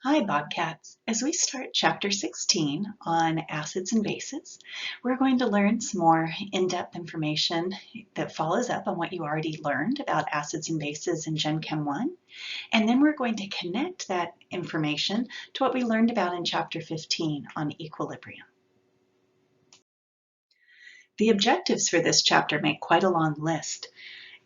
Hi, Bobcats. As we start Chapter 16 on acids and bases, we're going to learn some more in-depth information that follows up on what you already learned about acids and bases in GenChem 1. And then we're going to connect that information to what we learned about in Chapter 15 on equilibrium. The objectives for this chapter make quite a long list.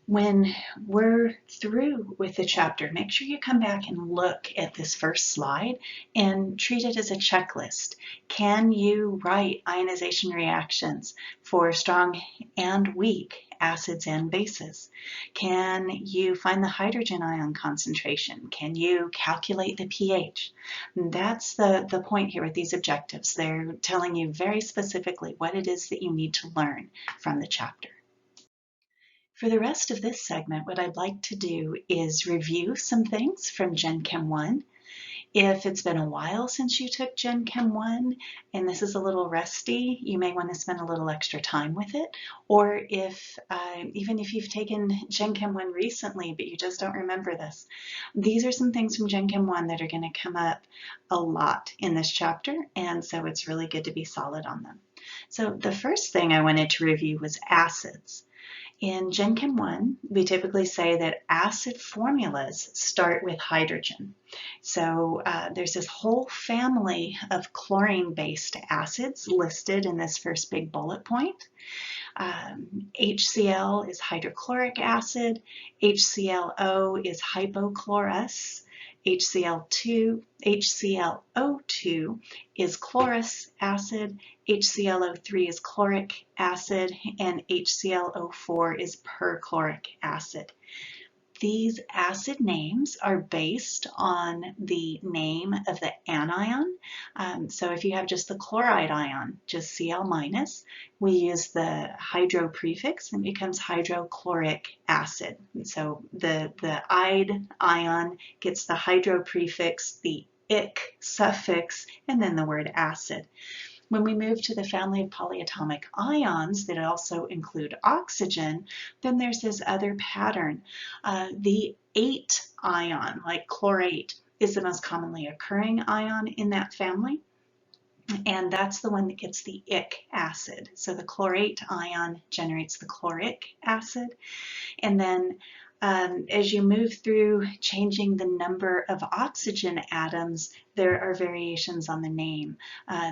When we're through with the chapter, make sure you come back and look at this first slide and treat it as a checklist. Can you write ionization reactions for strong and weak acids and bases? Can you find the hydrogen ion concentration? Can you calculate the pH? That's the point here with these objectives. They're telling you very specifically what it is that you need to learn from the chapter. For the rest of this segment, what I'd like to do is review some things from GenChem 1. If it's been a while since you took GenChem 1 and this is a little rusty, you may want to spend a little extra time with it. Or even if you've taken GenChem 1 recently but you just don't remember this, these are some things from GenChem 1 that are going to come up a lot in this chapter, and so it's really good to be solid on them. So the first thing I wanted to review was acids. In GenChem 1, we typically say that acid formulas start with hydrogen. So there's this whole family of chlorine-based acids listed in this first big bullet point. HCl is hydrochloric acid, HClO is hypochlorous, HClO2 is chlorous acid, HClO3 is chloric acid, and HClO4 is perchloric acid. These acid names are based on the name of the anion. So if you have just the chloride ion, just Cl-, we use the hydro prefix and it becomes hydrochloric acid. And so the "-ide" ion gets the hydro prefix, the "-ic" suffix, and then the word acid. When we move to the family of polyatomic ions that also include oxygen, then there's this other pattern. The "-ate" ion, like chlorate, is the most commonly occurring ion in that family, and that's the one that gets the "-ic" acid. So the chlorate ion generates the chloric acid, and then as you move through changing the number of oxygen atoms, there are variations on the name.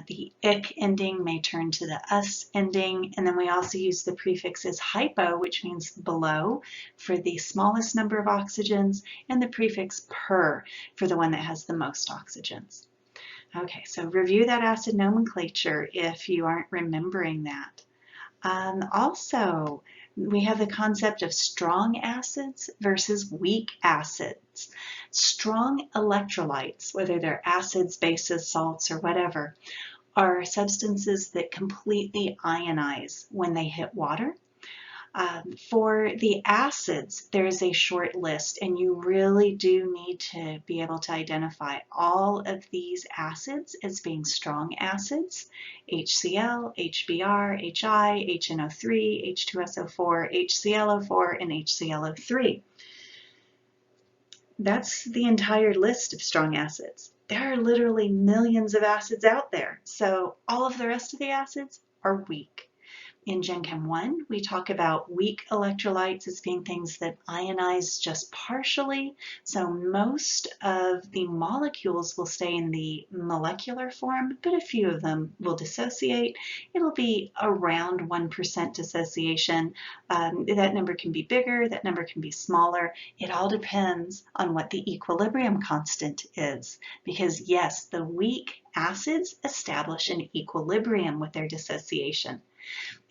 The "-ic" ending may turn to the "-us" ending, and then we also use the prefixes hypo, which means below, for the smallest number of oxygens, and the prefix per for the one that has the most oxygens. Okay, so review that acid nomenclature if you aren't remembering that. Also, we have the concept of strong acids versus weak acids. Strong electrolytes, whether they're acids, bases, salts, or whatever, are substances that completely ionize when they hit water. For the acids, there is a short list, and you really do need to be able to identify all of these acids as being strong acids: HCl, HBr, HI, HNO3, H2SO4, HClO4, and HClO3. That's the entire list of strong acids. There are literally millions of acids out there, so all of the rest of the acids are weak. In GenChem 1, we talk about weak electrolytes as being things that ionize just partially. So most of the molecules will stay in the molecular form, but a few of them will dissociate. It'll be around 1% dissociation. That number can be bigger, that number can be smaller. It all depends on what the equilibrium constant is. Because yes, the weak acids establish an equilibrium with their dissociation.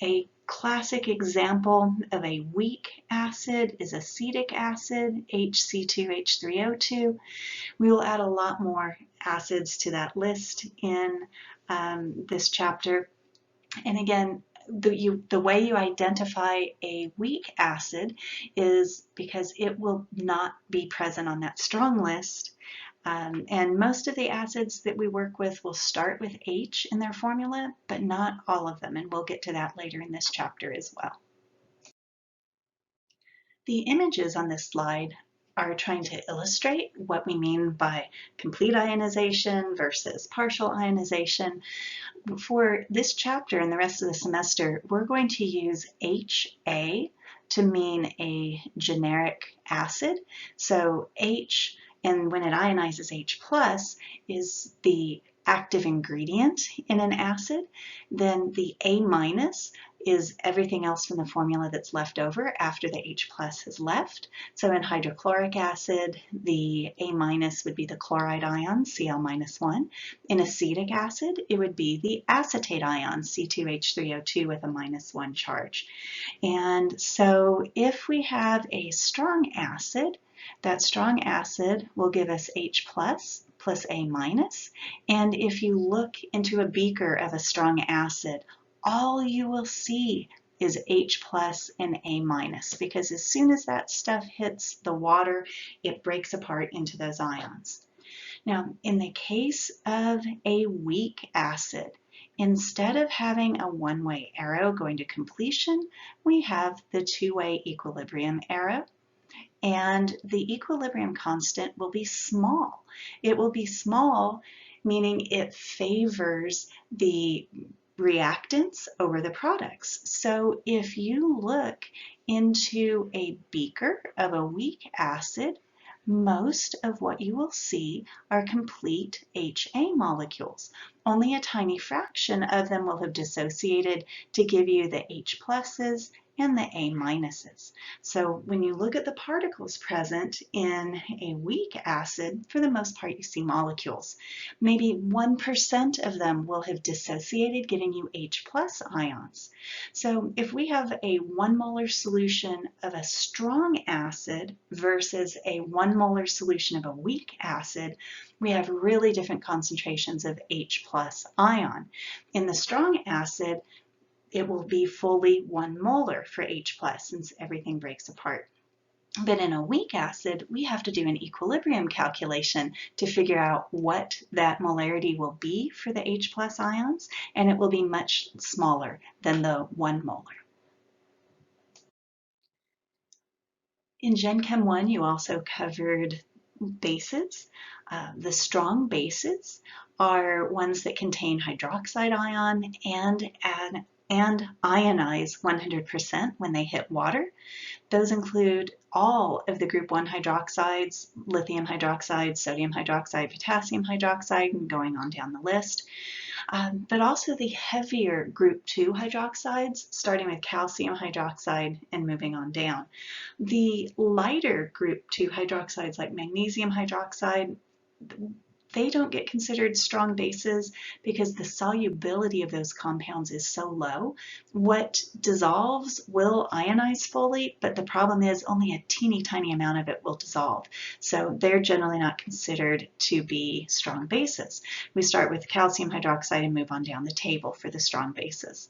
A classic example of a weak acid is acetic acid, HC2H3O2. We will add a lot more acids to that list in this chapter. And again, the way you identify a weak acid is because it will not be present on that strong list. And most of the acids that we work with will start with H in their formula, but not all of them, and we'll get to that later in this chapter as well. The images on this slide are trying to illustrate what we mean by complete ionization versus partial ionization. For this chapter and the rest of the semester, we're going to use HA to mean a generic acid. So H, and when it ionizes H plus, is the active ingredient in an acid. Then the A minus is everything else from the formula that's left over after the H plus has left. So in hydrochloric acid, the A minus would be the chloride ion, Cl minus 1. In acetic acid, it would be the acetate ion, C2H3O2 with a -1 charge. And so if we have a strong acid, that strong acid will give us H plus A minus. And if you look into a beaker of a strong acid, all you will see is H plus and A minus, because as soon as that stuff hits the water, it breaks apart into those ions. Now, in the case of a weak acid, instead of having a one-way arrow going to completion, we have the two-way equilibrium arrow, and the equilibrium constant will be small. It will be small, meaning it favors the reactants over the products. So if you look into a beaker of a weak acid, most of what you will see are complete HA molecules. Only a tiny fraction of them will have dissociated to give you the H pluses and the A minuses. So when you look at the particles present in a weak acid, for the most part you see molecules. Maybe 1% of them will have dissociated, giving you H plus ions. So if we have a 1 molar solution of a strong acid versus a 1 molar solution of a weak acid, we have really different concentrations of H plus ion. In the strong acid, it will be fully 1 molar for H plus since everything breaks apart. But in a weak acid, we have to do an equilibrium calculation to figure out what that molarity will be for the H plus ions, and it will be much smaller than the 1 molar. In GenChem 1, you also covered bases. The strong bases are ones that contain hydroxide ion and ionize 100% when they hit water. Those include all of the group 1 hydroxides, lithium hydroxide, sodium hydroxide, potassium hydroxide, and going on down the list. But also the heavier group 2 hydroxides, starting with calcium hydroxide and moving on down. The lighter group 2 hydroxides like magnesium hydroxide, they don't get considered strong bases because the solubility of those compounds is so low. What dissolves will ionize fully, but the problem is only a teeny tiny amount of it will dissolve. So they're generally not considered to be strong bases. We start with calcium hydroxide and move on down the table for the strong bases.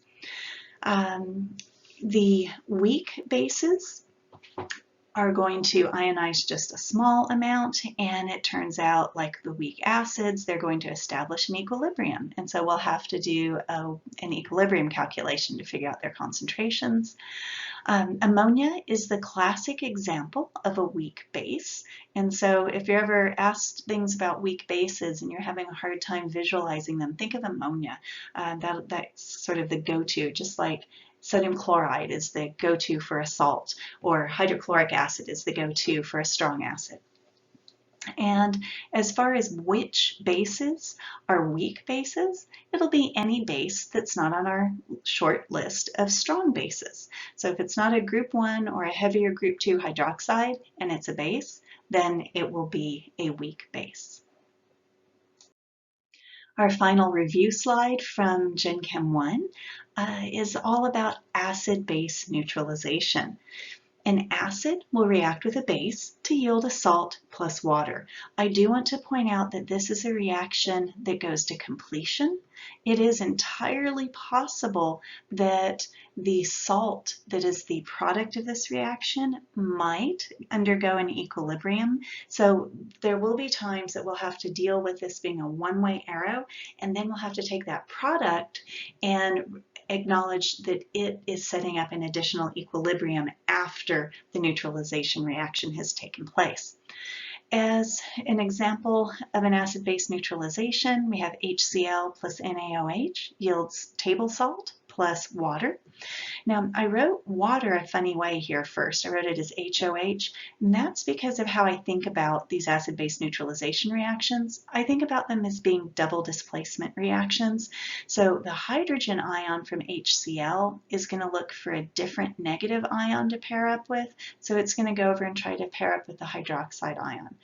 The weak bases are going to ionize just a small amount, and it turns out, like the weak acids, they're going to establish an equilibrium, and so we'll have to do an equilibrium calculation to figure out their concentrations. Ammonia is the classic example of a weak base, and so if you're ever asked things about weak bases and you're having a hard time visualizing them, think of ammonia. That's sort of the go-to, just like sodium chloride is the go-to for a salt, or hydrochloric acid is the go-to for a strong acid. And as far as which bases are weak bases, it'll be any base that's not on our short list of strong bases. So if it's not a group 1 or a heavier group 2 hydroxide and it's a base, then it will be a weak base. Our final review slide from GenChem 1 is all about acid-base neutralization. An acid will react with a base to yield a salt plus water. I do want to point out that this is a reaction that goes to completion. It is entirely possible that the salt that is the product of this reaction might undergo an equilibrium. So there will be times that we'll have to deal with this being a one-way arrow, and then we'll have to take that product and acknowledge that it is setting up an additional equilibrium after the neutralization reaction has taken place. As an example of an acid-base neutralization, we have HCl plus NaOH yields table salt plus water. Now, I wrote water a funny way here first. I wrote it as HOH, and that's because of how I think about these acid-base neutralization reactions. I think about them as being double displacement reactions. So the hydrogen ion from HCl is going to look for a different negative ion to pair up with. So it's going to go over and try to pair up with the hydroxide ion.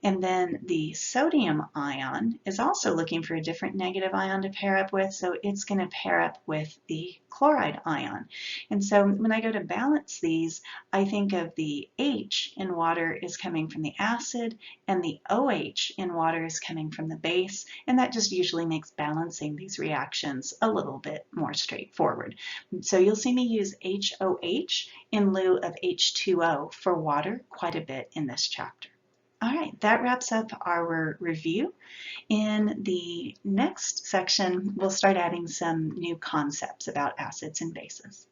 And then the sodium ion is also looking for a different negative ion to pair up with, so it's going to pair up with the chloride ion. And so when I go to balance these, I think of the H in water is coming from the acid, and the OH in water is coming from the base, and that just usually makes balancing these reactions a little bit more straightforward. So you'll see me use HOH in lieu of H2O for water quite a bit in this chapter. All right, that wraps up our review. In the next section, we'll start adding some new concepts about acids and bases.